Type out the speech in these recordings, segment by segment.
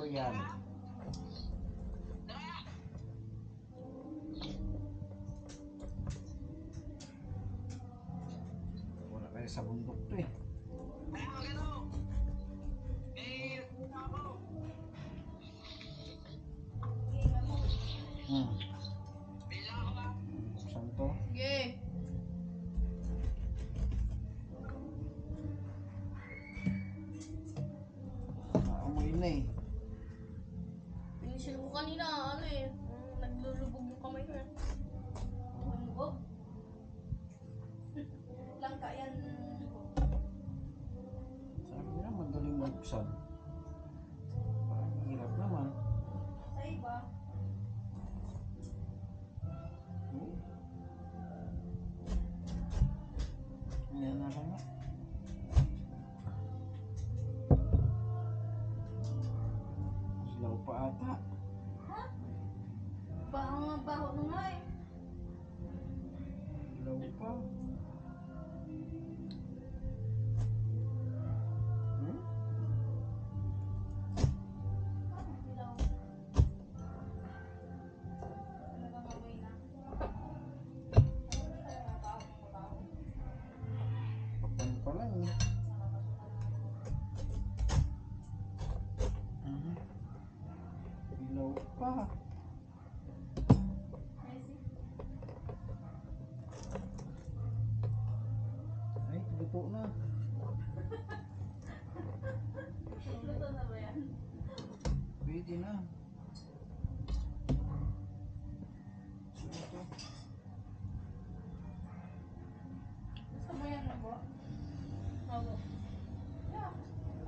durian. Wala kayo sa bundok to eh. Buksan to. Sige. Naamoy na eh. Pinisil ko kanina, ano eh. Naglulubog yung kamay ko eh. Lumubog? Langka yan. Sabi na madaling buksan. Parang hirap naman. Sa iba? Ayan na lang nga. Silaw pa ata. Ha? Baho na nga eh. Silaw pa. Ilaw. Talagang amoy na. Papan pa lang eh. Silaw pa. Ay, luto na. Luto na ba yan? Pwede na. Ito. Gusto mo yan, Mabo? Mabo. Yeah.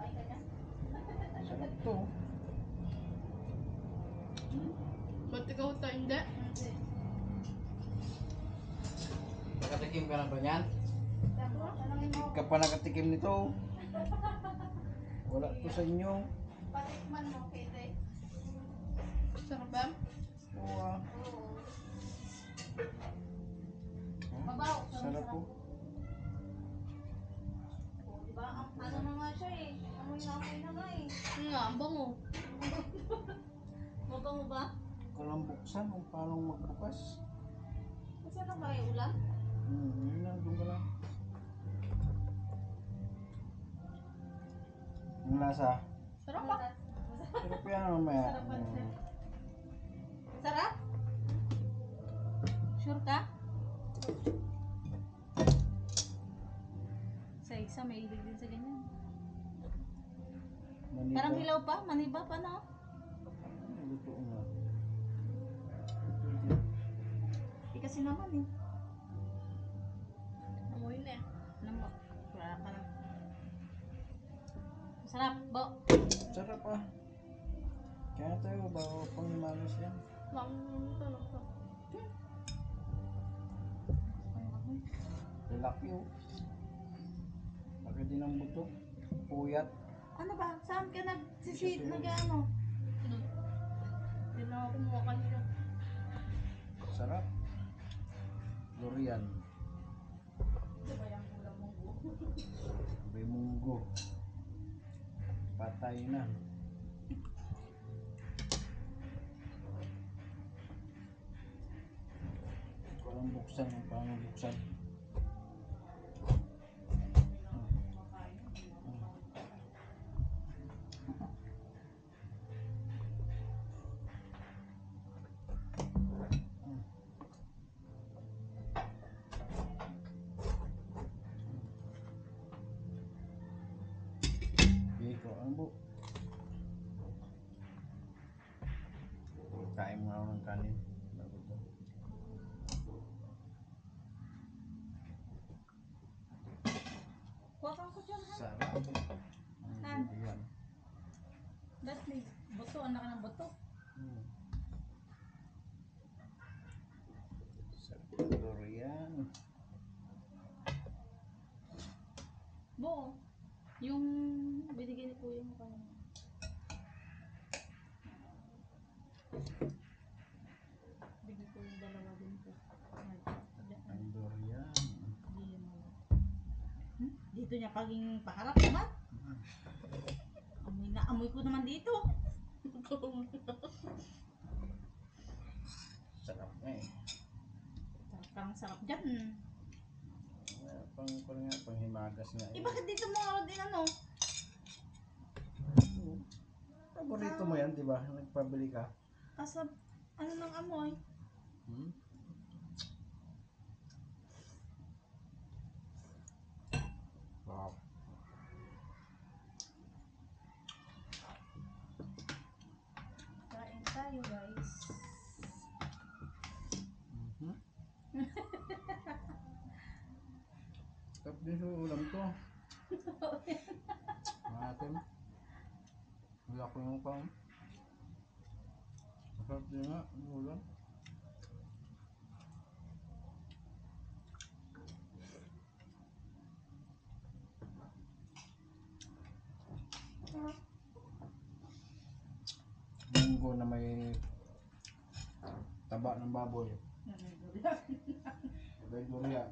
Kain ka niya? Sarap to. Ba't ikaw ito hindi? Hindi. Nakatikim ka na ba yan? Tanongin mo. Ka pa nakatikim nito. Wala to sa inyo. Patikman mo, Kete. Sarap ba? Oo ah. Oo. Mabaw. Sarap po. Diba? Ano na nga siya eh. Amoy na nga eh. Nga, ang bango. Mabango ba? Walang buksan kung paano magbukas. Kasi ano ba yung ulam? Yun lang, doon ka lang. Ang lasa. Sarap ba? Sarap yan mamaya. Sarap ba? Sarap? Sure ka? Sa isa, may ibig din sa ganyan. Maniba. Parang hilaw pa, maniba pa no? Luto nga. Eh kasi naman eh. Amoy na eh. Namok. Wala ka na. Masarap, Bo. Sarap ah. Kaya tayo, bago pang limanos yan. Tulog to. Lalaki oh. Laki din ang buto. Puyat. Ano ba? Saan ka nagsisid? Nag-ano? Hindi na ako kumuha kanina. Sarap. Durian. Ito ba yung ulam munggo? May munggo. Patay na. Walang buksan kung paano buksan. Ikaw ang bu. Kain mo ako ng kanin. Bago to. Kuha kang ko dyan, ha? Sarap. Saan? Durian. Ba't may buto? Anak ka ng buto? Sarap ng durian. Bo, yung binigay ni Kuya mo kanina. Bigay ko yung dalawa din po. Ang durian. Dito niya paging paharap naman. Amoy na amoy ko naman dito. Sarap nga eh. Parang sarap dyan. Pang himagas nga Eh, eh. bakit dito mo ako din ano? Paborito mo yan, di ba? Nagpabili ka. Kasab, ano ng amoy? Hmm? Wow. Kain tayo guys. Mhm. Sarap din sa ulam to. Natin. Wala ko yung pang. Sarap din nga ang ulam. Munggo na may taba ng baboy. May durian.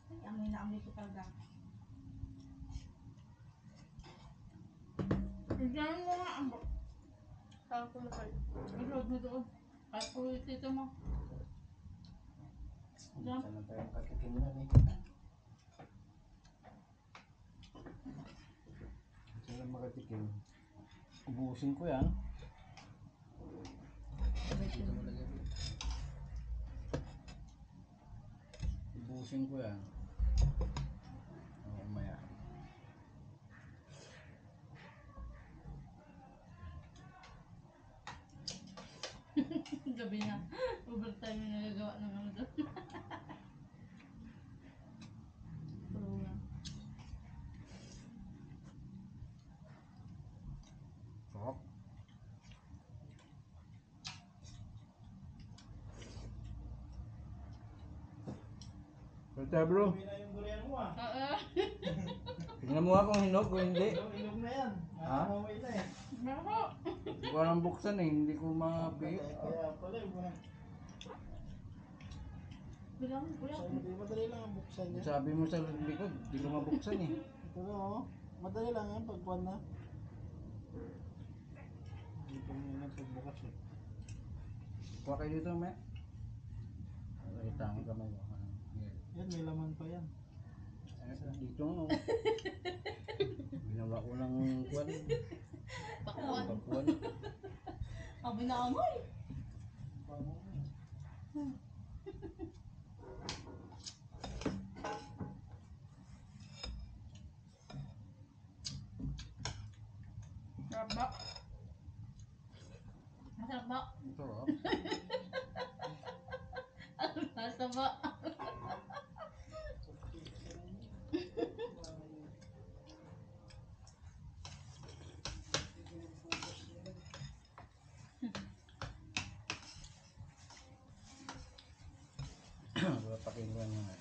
Ay, amoy na amoy ko talaga. Diyan mo nga ang Saan ko na kayo? ilog mo doon. Kahit pulit dito mo. Diyan. Saan na tayo makatikim yan eh. Saan na makatikim. Ubusin ko yan. Dito mo lagay dito. Ubusin ko yan. Oo, maya. Gabi na. Overtime yung nagagawa ng ano doon. Tulungan. Sarap. Kaya bro, Uwi na yung durian mo ah. Oo. tingnan mo nga kung hinog o hindi. Inog na yan. Ha? Nakakauwi na eh. Bako. Hindi ko alam buksan eh, hindi ko mapi. Kaya pala yung muna. Bilang kuya. So, madali lang ang buksan niya. Sabi mo sa likod, hindi ko mabuksan eh. Ito na oh. Madali lang yan pagpuan na. Hindi pa mo yan pagbukas eh. Kuha kayo dito, me. Nakita ang kamay ko. Yan, may laman pa yan. Dito nga. Oh. Ginawa ko ng kuwan. Pakuan. Pagkuwan. Amoy na amoy. Paano mo eh. Sarap ba? Masarap ba? Sarap. Masarap ba? Pakinggan mo nga.